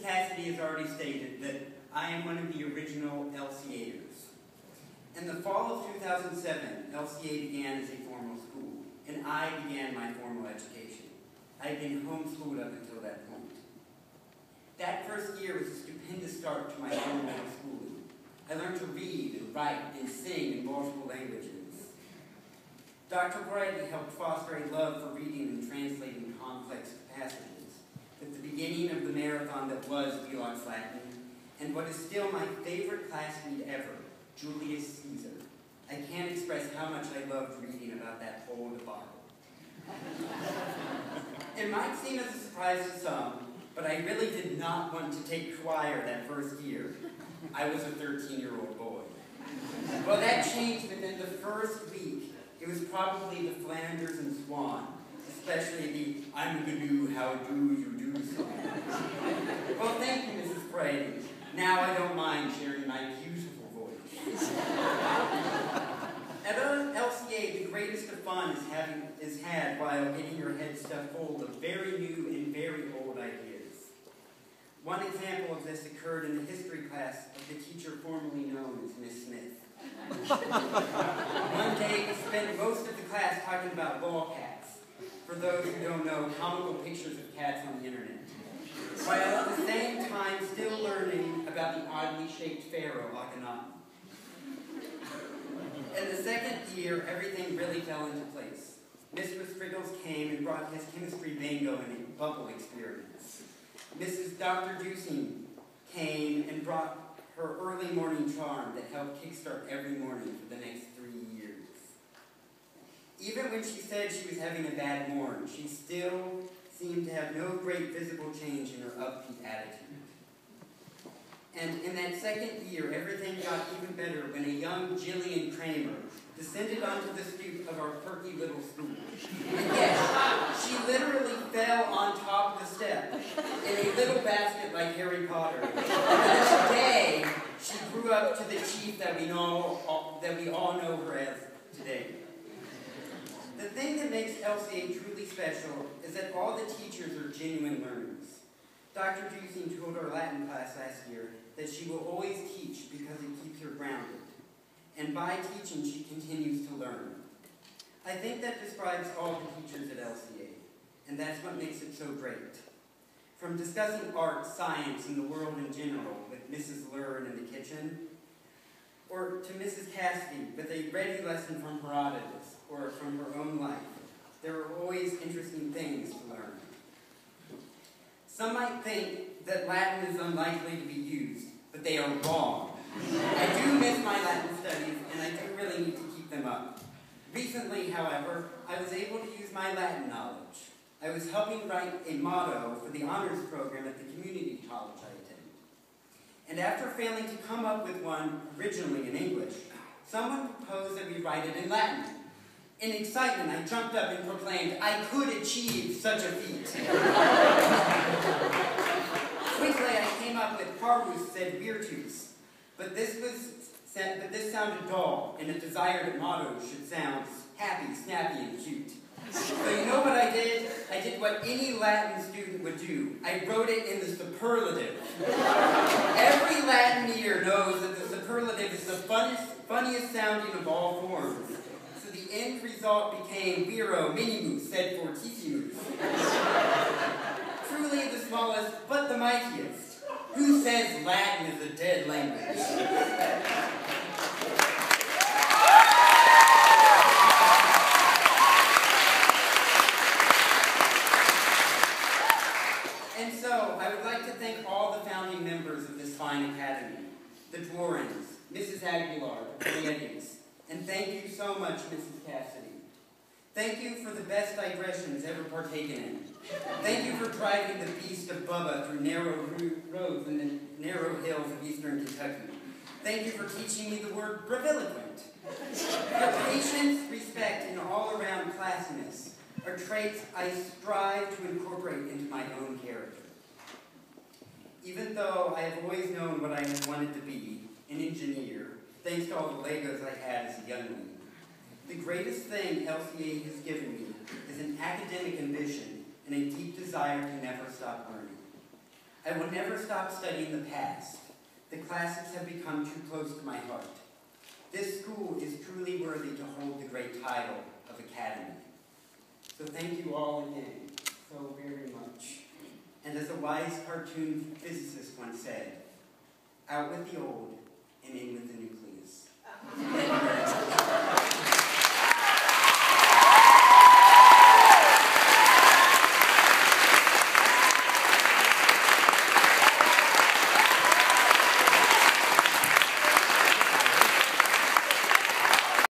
Cassidy has already stated that I am one of the original LCAers. In the fall of 2007, LCA began as a formal school, and I began my formal education. I had been homeschooled up until that point. That first year was a stupendous start to my formal schooling. I learned to read and write and sing in multiple languages. Dr. Brady helped foster a love for reading and translating complex passages. At the beginning of the marathon that was Wheelock's Latin, and what is still my favorite class read ever, Julius Caesar. I can't express how much I loved reading about that old Bible. It might seem as a surprise to some, but I really did not want to take choir that first year. I was a 13-year-old boy. Well, that changed within the first week. It was probably the Flanders and Swan, especially the I'm gonna do how do you do song. Well, thank you, Mrs. Brady. Now I don't mind sharing my beautiful voice. At LCA, the greatest of fun is had while getting your head stuffed full of very new and very old ideas. One example of this occurred in the history class of the teacher formerly known as Miss Smith. One day, we spent most of the class talking about lolcats. For those who don't know, comical pictures of cats on the internet. While at the same time still learning about the oddly shaped pharaoh Akhenaten. In the second year, everything really fell into place. Mr. Spriggles came and brought his chemistry bingo and a bubble experience. Mrs. Dr. Dusing came and brought her early morning charm that helped kickstart every morning for the next 3 years. Even when she said she was having a bad morn, she still seemed to have no great visible change in her upbeat attitude. And in that second year, everything got even better when a young Jillian Kramer descended onto the stoop of our perky little school. And yes, she literally fell on top of the step in a little basket like Harry Potter. And today, she grew up to the chief that we all know her as today. The thing that makes LCA truly special is that all the teachers are genuine learners. Dr. Dusing told our Latin class last year that she will always teach because it keeps her grounded. And by teaching, she continues to learn. I think that describes all the teachers at LCA, and that's what makes it so great. From discussing art, science, and the world in general with Mrs. Learn in the kitchen, or to Mrs. Cassidy with a ready lesson from Herodotus or from her own life, there are always interesting things to learn. Some might think that Latin is unlikely to be used, but they are wrong. I do miss my Latin studies, and I do really need to keep them up. Recently, however, I was able to use my Latin knowledge. I was helping write a motto for the honors program at the community college I attended. And after failing to come up with one originally in English, someone proposed that we write it in Latin. In excitement, I jumped up and proclaimed, I could achieve such a feat. Quickly, I came up with parvus sed virtus, but this sounded dull, and a desired motto should sound happy, snappy, and cute. So you know what I did? I did what any Latin student would do. I wrote it in the superlative. Every Latineer knows that the superlative is the funniest sounding of all forms. So the end result became viro minimus sed fortissimus. Truly the smallest, but the mightiest. Who says Latin is a dead language? And so, I would like to thank all the founding members of this fine academy, the Dwarens, Mrs. Aguilar, the Pleiades, and thank you so much, Mrs. Cassidy. Thank you for the best digressions ever partaken in. Thank you for driving the beast of Bubba through narrow roads in the narrow hills of eastern Kentucky. Thank you for teaching me the word breviloquent. Your patience, respect, and all-around classiness are traits I strive to incorporate into my own character. Even though I have always known what I have wanted to be, an engineer, thanks to all the Legos I had as a youngling, the greatest thing LCA has given me is an academic ambition and a deep desire to never stop learning. I will never stop studying the past. The classics have become too close to my heart. This school is truly worthy to hold the great title of Academy. So thank you all again so very much. And as a wise cartoon physicist once said, out with the old and in with the new.